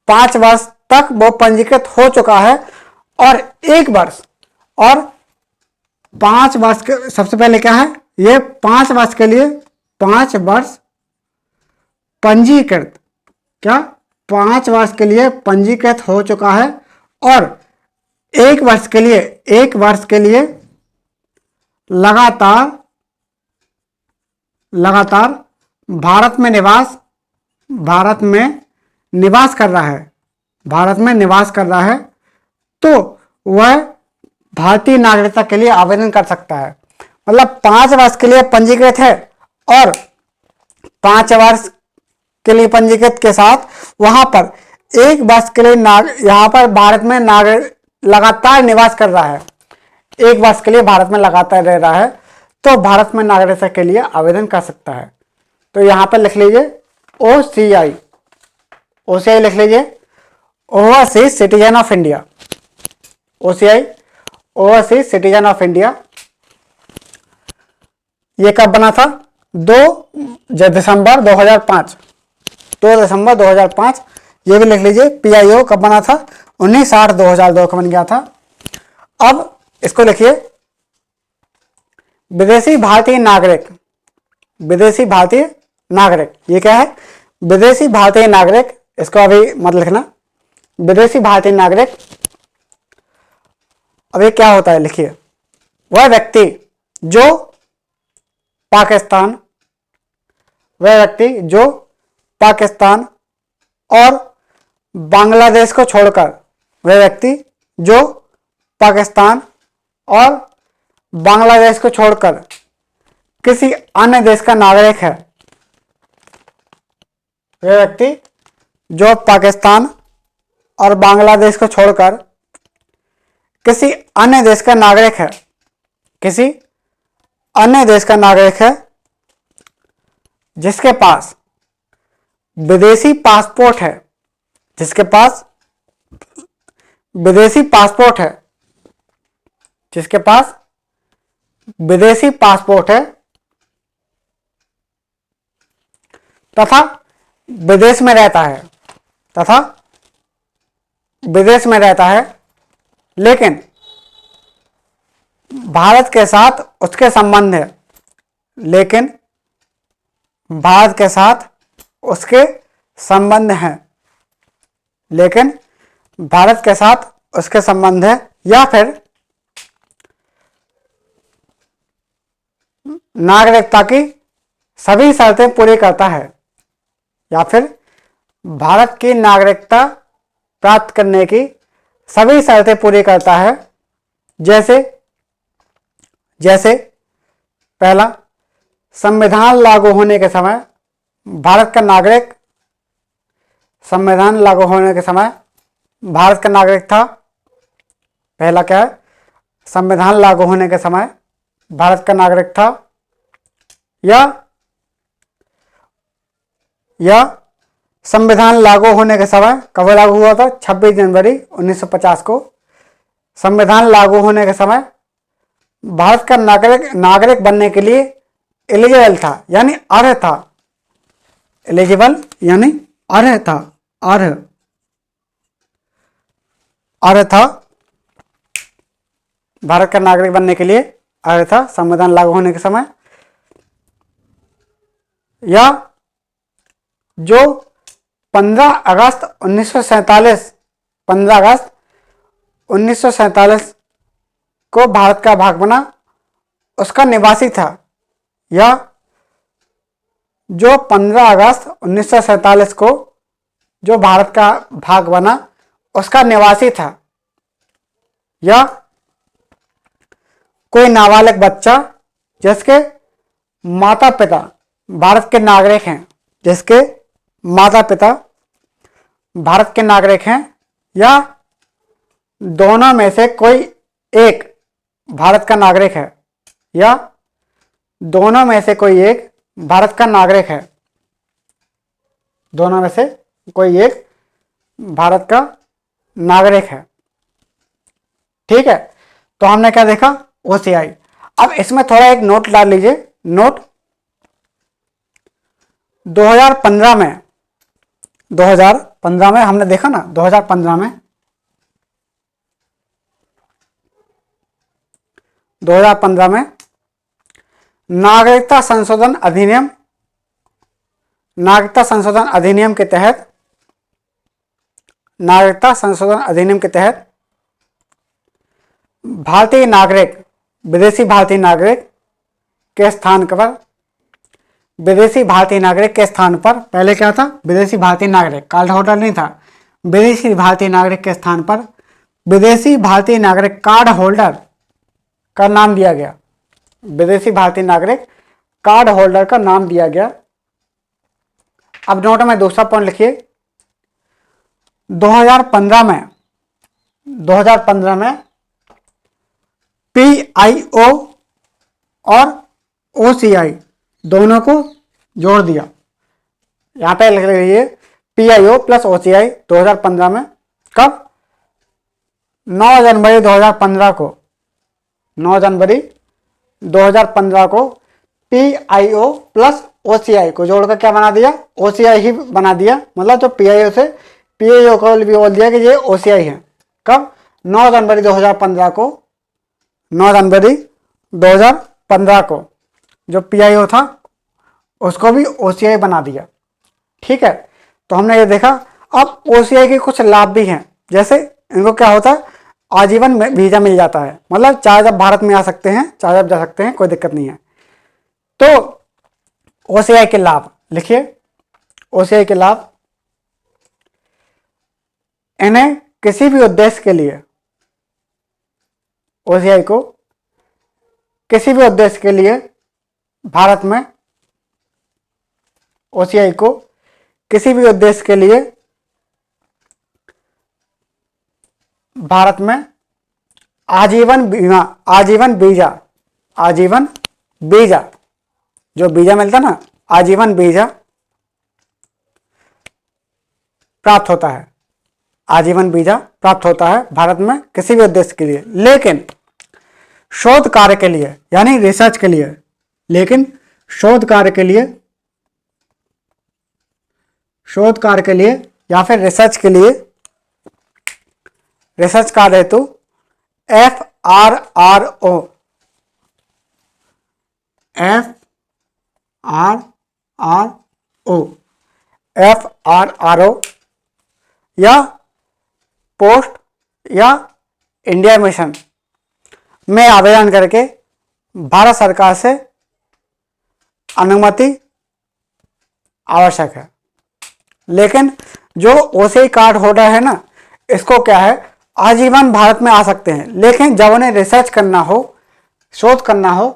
5 वर्ष तक वो पंजीकृत हो चुका है, और 1 वर्ष और 5 वर्ष के, सबसे पहले क्या है, ये 5 वर्ष के लिए 5 वर्ष पंजीकृत, क्या 5 वर्ष के लिए पंजीकृत हो चुका है, और 1 वर्ष के लिए, 1 वर्ष के लिए लगातार भारत में निवास कर रहा है, भारत में निवास कर रहा है, तो वह भारतीय नागरिकता के लिए आवेदन कर सकता है। मतलब 5 वर्ष के लिए पंजीकृत है और 5 वर्ष के लिए पंजीकृत के साथ वहां पर 1 वर्ष के लिए यहाँ पर भारत में लगातार निवास कर रहा है, 1 वर्ष के लिए भारत में लगातार रह रहा है, तो भारत में नागरिकता के लिए आवेदन कर सकता है। तो यहाँ पर लिख लीजिए OCI, OCI लिख लीजिए, overseas citizen of India, OCI overseas citizen of India. ये कब बना था? 2 दिसंबर 2005, 2 दिसंबर 2005। ये भी लिख लीजिए। PIO कब बना था? 19/8/2002 को बन गया था। अब इसको लिखिए, विदेशी भारतीय नागरिक, विदेशी भारतीय नागरिक, ये क्या है? विदेशी भारतीय नागरिक, इसको अभी मत लिखना, विदेशी भारतीय नागरिक। अब ये क्या होता है, लिखिए, वह व्यक्ति जो पाकिस्तान, वह व्यक्ति जो पाकिस्तान और बांग्लादेश को छोड़कर, वह व्यक्ति जो पाकिस्तान और बांग्लादेश को छोड़कर किसी अन्य देश का नागरिक है, वह व्यक्ति जो पाकिस्तान और बांग्लादेश को छोड़कर किसी अन्य देश का नागरिक है, किसी अन्य देश का नागरिक है, जिसके पास विदेशी पासपोर्ट है, जिसके पास विदेशी पासपोर्ट है, जिसके पास विदेशी पासपोर्ट है, तथा विदेश में रहता है, तथा विदेश में रहता है, लेकिन भारत के साथ उसके संबंध है, लेकिन भारत के साथ उसके संबंध हैं, लेकिन भारत के साथ उसके संबंध है, या फिर नागरिकता की सभी शर्तें पूरी करता है, या फिर भारत की नागरिकता प्राप्त करने की सभी शर्तें पूरी करता है। जैसे जैसे पहला, संविधान लागू होने के समय भारत का नागरिक, संविधान लागू होने के समय भारत का नागरिक था। पहला क्या है? संविधान लागू होने के समय भारत का नागरिक था, या संविधान लागू होने के समय कब लागू हुआ था? 26 जनवरी 1950 को। संविधान लागू होने के समय भारत का नागरिक बनने के लिए एलिजिबल था, यानी अर्ह था, एलिजिबल यानी अर्ह था, अर्ह था, भारत का नागरिक बनने के लिए अर्ह था संविधान लागू होने के समय। या जो 15 अगस्त 1947 15 अगस्त 1947 को भारत का भाग बना, उसका निवासी था, या जो 15 अगस्त 1947 को जो भारत का भाग बना उसका निवासी था, या कोई नाबालिग बच्चा जिसके माता पिता भारत के नागरिक हैं, जिसके माता पिता भारत के नागरिक हैं, या दोनों में से कोई एक भारत का नागरिक है, या दोनों में से कोई एक भारत का नागरिक है, दोनों में से कोई एक भारत का नागरिक है। ठीक है, तो हमने क्या देखा, ओसीआई। अब इसमें थोड़ा एक नोट डाल लीजिए, नोट 2015 में, 2015 में हमने देखा ना, 2015 में 2015 में नागरिकता संशोधन अधिनियम, नागरिकता संशोधन अधिनियम के तहत, नागरिकता संशोधन अधिनियम के तहत भारतीय नागरिक, विदेशी भारतीय नागरिक के स्थान पर, विदेशी भारतीय नागरिक के स्थान पर, पहले क्या था, विदेशी भारतीय नागरिक, कार्ड होल्डर नहीं था, विदेशी भारतीय नागरिक के स्थान पर विदेशी भारतीय नागरिक कार्ड होल्डर का नाम दिया गया। विदेशी भारतीय नागरिक कार्ड होल्डर का नाम दिया गया। अब नोट में दूसरा पॉइंट लिखिए, 2015 में पीआईओ और ओसीआई दोनों को जोड़ दिया। यहां पे लिख लीजिए पीआईओ प्लस ओसीआई 2015 में। कब? 9 जनवरी 2015 को, 9 जनवरी 2015 को पीआईओ प्लस ओसीआई को जोड़कर क्या बना दिया, ओसीआई ही बना दिया। मतलब जो पीआईओ से पीआईओ को भी बोल दिया कि ये ओसीआई है। कब? 9 जनवरी 2015 को, 9 जनवरी 2015 को जो पीआईओ था उसको भी ओसीआई बना दिया। ठीक है, तो हमने ये देखा। अब ओसीआई के कुछ लाभ भी हैं, जैसे इनको क्या होता है, आजीवन वीजा मिल जाता है। मतलब चाहे जब भारत में आ सकते हैं, चाहे जब जा सकते हैं, कोई दिक्कत नहीं है। तो ओसीआई के लाभ लिखिए, ओसीआई के लाभ, इन्हें किसी भी उद्देश्य के लिए, ओसीआई को किसी भी उद्देश्य के लिए भारत में, ओसीआई को किसी भी उद्देश्य के लिए भारत में आजीवन बीमा, आजीवन वीजा, आजीवन वीजा, जो वीजा मिलता ना, आजीवन वीजा प्राप्त होता है, आजीवन वीजा प्राप्त होता है भारत में किसी भी उद्देश्य के लिए। लेकिन शोध कार्य के लिए, यानी रिसर्च के लिए, लेकिन शोध कार्य के लिए, शोध कार्य के लिए या फिर रिसर्च के लिए, रिसर्च कार्य हेतु FRRO, FRRO या पोस्ट या इंडिया मिशन में आवेदन करके भारत सरकार से अनुमति आवश्यक है। लेकिन जो ओसीआई कार्ड होल्डर है ना, इसको क्या है, आजीवन भारत में आ सकते हैं, लेकिन जब उन्हें रिसर्च करना हो, शोध करना हो,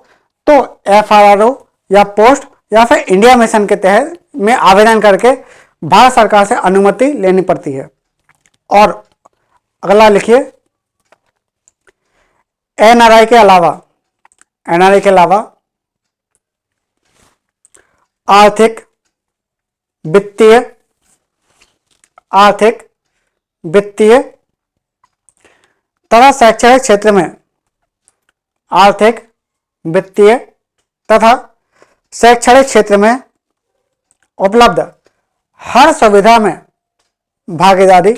तो FRRO या पोस्ट या फिर इंडिया मिशन के तहत में आवेदन करके भारत सरकार से अनुमति लेनी पड़ती है। और अगला लिखिए, एनआरआई के अलावा, एनआरआई के अलावा आर्थिक, वित्तीय, आर्थिक, वित्तीय तथा शैक्षणिक क्षेत्र में, आर्थिक, वित्तीय तथा शैक्षणिक क्षेत्र में उपलब्ध हर सुविधा में भागीदारी,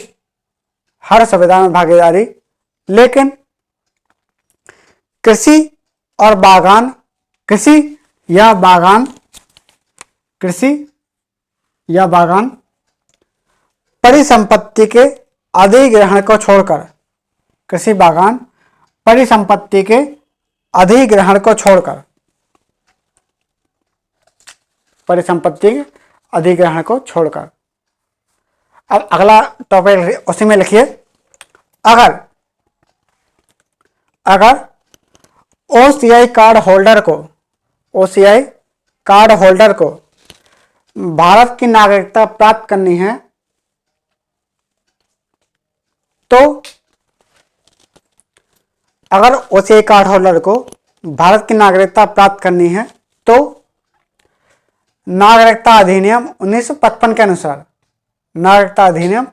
हर सुविधा में भागीदारी, लेकिन कृषि और बागान, कृषि या बागान, कृषि या बागान परिसंपत्ति के अधिग्रहण को छोड़कर, कृषि बागान परिसंपत्ति के अधिग्रहण को छोड़कर, परिसंपत्ति के अधिग्रहण को छोड़कर। अब अगला टॉपिक उसी में लिखिए, अगर ओसीआई कार्ड होल्डर को, ओसीआई कार्ड होल्डर को भारत की नागरिकता प्राप्त करनी है, तो अगर ओसीआई कार्ड होल्डर को भारत की नागरिकता प्राप्त करनी है, तो नागरिकता अधिनियम 1955 के अनुसार, नागरिकता अधिनियम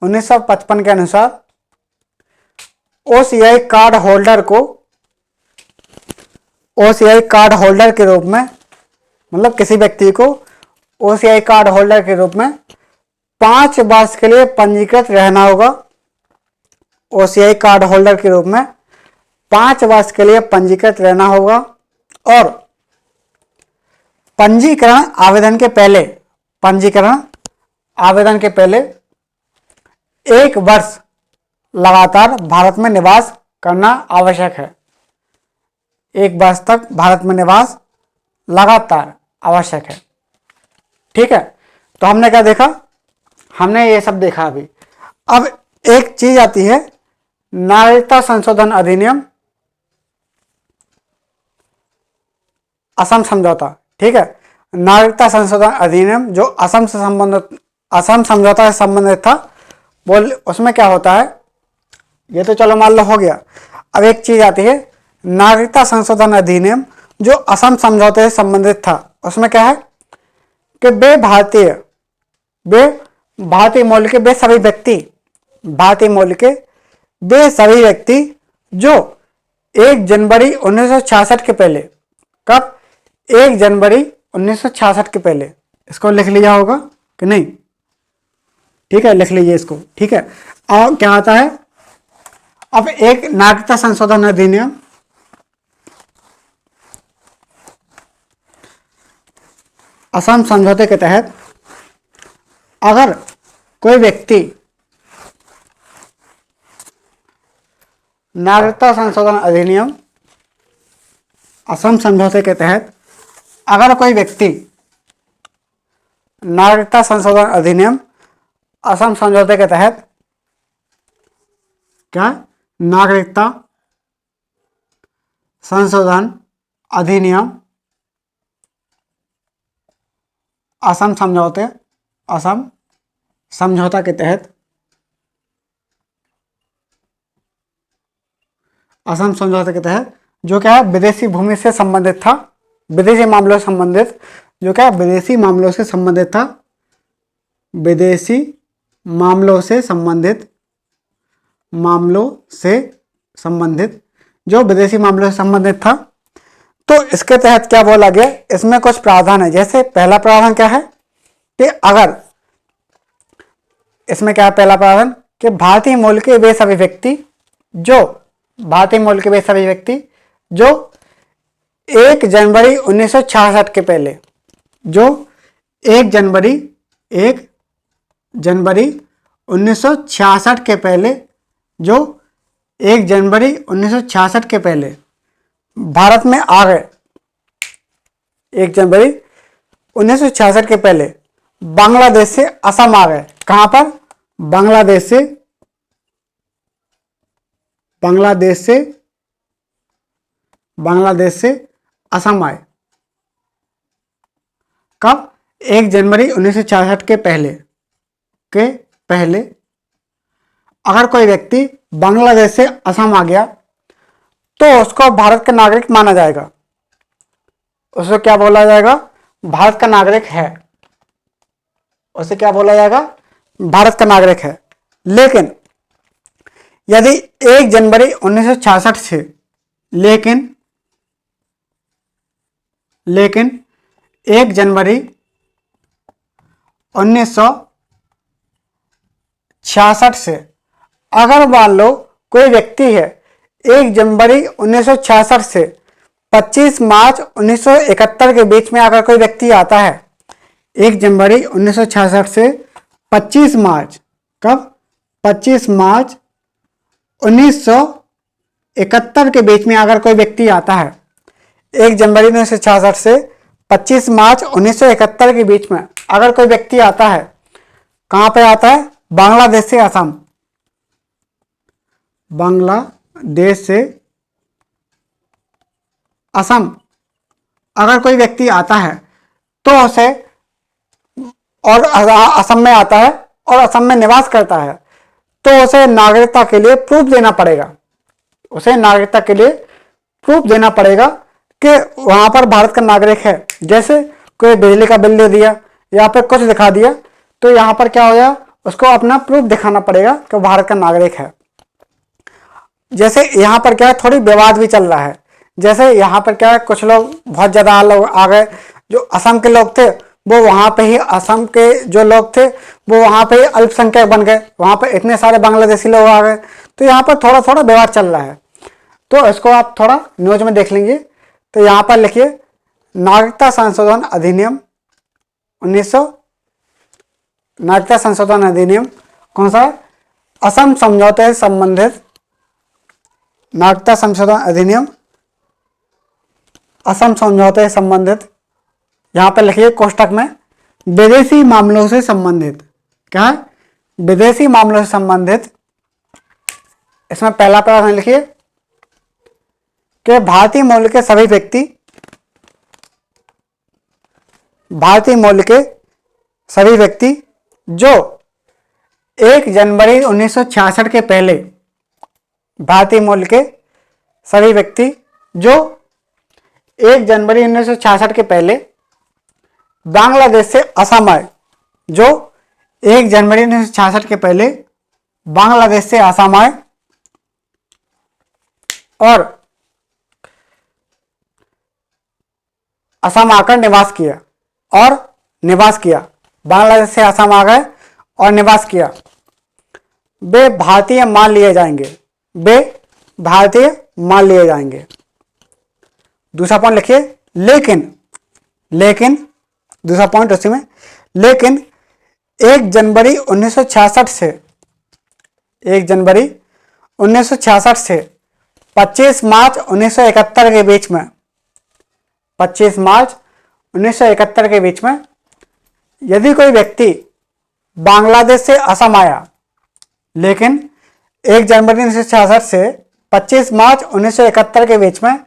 1955 के अनुसार ओसीआई कार्ड होल्डर को ओसीआई कार्ड होल्डर के रूप में, मतलब किसी व्यक्ति को ओसीआई कार्ड होल्डर के रूप में 5 वर्ष के लिए पंजीकृत रहना होगा। ओसीआई कार्ड होल्डर के रूप में 5 वर्ष के लिए पंजीकृत रहना होगा और पंजीकरण आवेदन के पहले 1 वर्ष लगातार भारत में निवास करना आवश्यक है। 1 वर्ष तक भारत में निवास लगातार आवश्यक है। ठीक है, तो हमने क्या देखा? हमने ये सब देखा अभी। अब एक चीज आती है नागरिकता संशोधन अधिनियम, असम समझौता। ठीक है, नागरिकता संशोधन अधिनियम जो असम समझौता से संबंधित था, बोल उसमें क्या होता है, ये तो चलो मान लो हो गया। अब एक चीज आती है नागरिकता संशोधन अधिनियम जो असम समझौते से संबंधित था, उसमें क्या है कि भारतीय मूल के वे सभी व्यक्ति जो 1 जनवरी 1966 के पहले, कब? 1 जनवरी 1966 के पहले, इसको लिख लिया होगा कि नहीं? ठीक है, लिख लीजिए इसको। ठीक है, और क्या आता है अब एक नागरिकता संशोधन अधिनियम असम समझौते के तहत अगर कोई व्यक्ति नागरिकता संशोधन अधिनियम असम समझौते के तहत अगर कोई व्यक्ति नागरिकता संशोधन अधिनियम असम समझौते के तहत क्या नागरिकता संशोधन अधिनियम असम समझौता के तहत असम समझौते के तहत जो क्या है विदेशी भूमि से संबंधित था, विदेशी मामलों से संबंधित, जो क्या विदेशी मामलों से संबंधित था, विदेशी मामलों से संबंधित जो विदेशी मामलों से संबंधित था, तो इसके तहत क्या बोला गया, इसमें कुछ प्रावधान है। जैसे पहला प्रावधान क्या है कि अगर इसमें क्या है, पहला प्रावधान कि भारतीय मूल के वे सभी व्यक्ति जो 1 जनवरी 1966 के पहले, जो 1 जनवरी 1966 के पहले, जो 1 जनवरी 1966 के पहले भारत में आ गए, 1 जनवरी 1966 के पहले बांग्लादेश से असम आ गए। कहां पर? बांग्लादेश से असम आए। कब? 1 जनवरी 1966 के पहले अगर कोई व्यक्ति बांग्लादेश से असम आ गया तो उसको भारत का नागरिक माना जाएगा। उसे क्या बोला जाएगा? भारत का नागरिक है। उसे क्या बोला जाएगा? भारत का नागरिक है। लेकिन यदि 1 जनवरी 1966 से लेकिन 1 जनवरी 1966 से अगर मान लो कोई व्यक्ति है 1 जनवरी 1966 से 25 मार्च 1971 के बीच में अगर कोई व्यक्ति आता है, 1 जनवरी 1966 से 25 मार्च, कब? 25 मार्च 1971 के बीच में अगर कोई व्यक्ति आता है, 1 जनवरी 1966 से 25 मार्च 1971 के बीच में अगर कोई व्यक्ति आता है, कहां पे आता है? बांग्लादेश से असम। बांग्लादेश से असम अगर कोई व्यक्ति आता है तो उसे, और असम में आता है और असम में निवास करता है, तो उसे नागरिकता के लिए प्रूफ देना पड़ेगा। उसे नागरिकता के लिए प्रूफ देना पड़ेगा कि वहां पर भारत का नागरिक है। जैसे कोई बिजली का बिल दे दिया या फिर कुछ दिखा दिया तो यहाँ पर क्या हो गया, उसको अपना प्रूफ दिखाना पड़ेगा कि वो भारत का नागरिक है। जैसे यहाँ पर क्या है, थोड़ी विवाद भी चल रहा है। जैसे यहाँ पर क्या है, कुछ लोग बहुत ज़्यादा लोग आ गए, जो असम के लोग थे वो वहाँ पे ही, असम के जो लोग थे वो वहाँ पे ही अल्पसंख्यक बन गए, वहाँ पे इतने सारे बांग्लादेशी लोग आ गए। तो यहाँ पर थोड़ा थोड़ा विवाद चल रहा है, तो इसको आप थोड़ा न्यूज में देख लेंगे। तो यहाँ पर लिखिए नागरिकता संशोधन अधिनियम 1900, नागरिकता संशोधन अधिनियम कौन सा है, असम समझौते से संबंधित, नागरिकता संशोधन अधिनियम असम समझौते से संबंधित। यहां पर लिखिए कोष्टक में विदेशी मामलों से संबंधित, क्या है, विदेशी मामलों से संबंधित। इसमें पहला प्रावधान लिखिए कि भारतीय मूल के सभी व्यक्ति, भारतीय मूल के सभी व्यक्ति जो 1 जनवरी 1966 के पहले, भारतीय मूल के सभी व्यक्ति जो 1 जनवरी 1966 के पहले बांग्लादेश से असम आए, जो 1 जनवरी 1966 के पहले बांग्लादेश से असम आए और असम आकर निवास किया, बांग्लादेश से असम आ गए और निवास किया, वे भारतीय मान लिए जाएंगे, वे भारतीय मान लिए जाएंगे। दूसरा पॉइंट लिखिए लेकिन दूसरा पॉइंट उसी में, लेकिन 1 जनवरी 1966 से 1 जनवरी 1966 से 25 मार्च 1971 के बीच में, 25 मार्च 1971 के बीच में यदि कोई व्यक्ति बांग्लादेश से असम आया, लेकिन 1 जनवरी 1966 से 25 मार्च 1971 के बीच में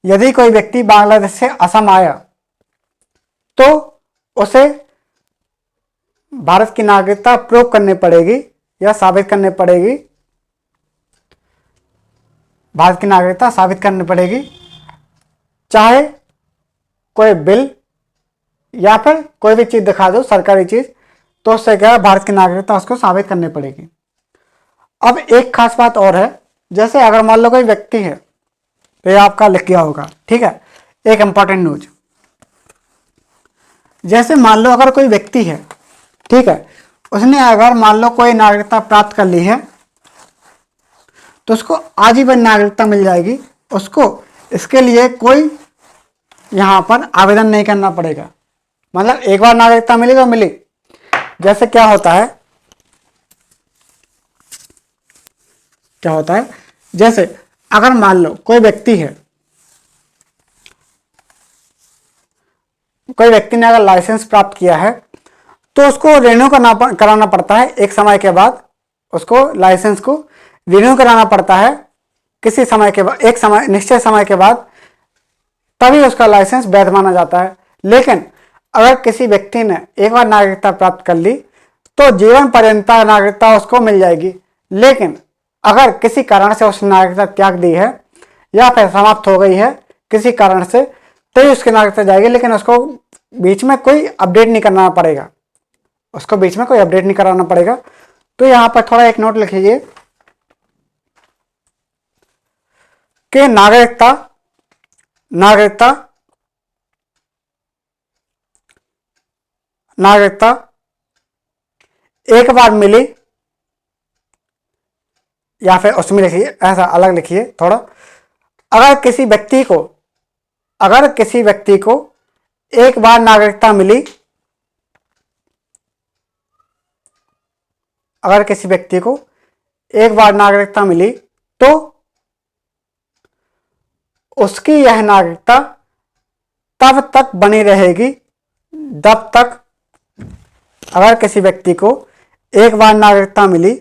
यदि कोई व्यक्ति बांग्लादेश से असम आया तो उसे भारत की नागरिकता प्रूव करनी पड़ेगी या साबित करनी पड़ेगी, भारत की नागरिकता साबित करनी पड़ेगी, चाहे कोई बिल या फिर कोई भी चीज दिखा दो, सरकारी चीज, तो उससे क्या है, भारत की नागरिकता उसको साबित करनी पड़ेगी। अब एक खास बात और है, जैसे अगर मान लो कोई व्यक्ति है, तो ये आपका लिख गया होगा, ठीक है, एक इंपॉर्टेंट न्यूज। जैसे मान लो अगर कोई व्यक्ति है, ठीक है, उसने अगर मान लो कोई नागरिकता प्राप्त कर ली है तो उसको आजीवन नागरिकता मिल जाएगी, उसको इसके लिए कोई यहां पर आवेदन नहीं करना पड़ेगा। मतलब एक बार नागरिकता मिली तो मिली। जैसे क्या होता है, जैसे अगर मान लो कोई व्यक्ति है, कोई व्यक्ति ने अगर लाइसेंस प्राप्त किया है तो उसको रिन्यू कराना पड़ता है, एक समय के बाद उसको लाइसेंस को रिन्यू कराना पड़ता है, किसी समय के बाद, एक समय निश्चित समय के बाद, तभी उसका लाइसेंस वैध माना जाता है। लेकिन अगर किसी व्यक्ति ने एक बार नागरिकता प्राप्त कर ली तो जीवन पर्यंत नागरिकता उसको मिल जाएगी। लेकिन अगर किसी कारण से उसने नागरिकता त्याग दी है या फिर समाप्त हो गई है किसी कारण से, तो ही उसकी नागरिकता जाएगी, लेकिन उसको बीच में कोई अपडेट नहीं करना पड़ेगा, उसको बीच में कोई अपडेट नहीं कराना पड़ेगा। तो यहां पर थोड़ा एक नोट लिखिए कि नागरिकता एक बार मिली, या फिर उसमें लिखिए, ऐसा अलग लिखिए थोड़ा, अगर किसी व्यक्ति को एक बार नागरिकता मिली, अगर किसी व्यक्ति को एक बार नागरिकता मिली तो उसकी यह नागरिकता तब तक बनी रहेगी जब तक, अगर किसी व्यक्ति को एक बार नागरिकता मिली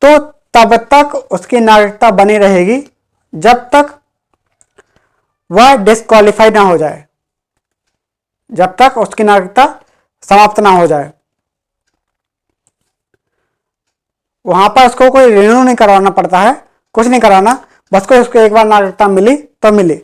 तो तब तक उसकी नागरिकता बनी रहेगी जब तक वह डिस्क्वालीफाई ना हो जाए, जब तक उसकी नागरिकता समाप्त ना हो जाए। वहां पर उसको कोई रिन्यू नहीं करवाना पड़ता है, कुछ नहीं कराना, बस को उसको एक बार नागरिकता मिली तो मिली।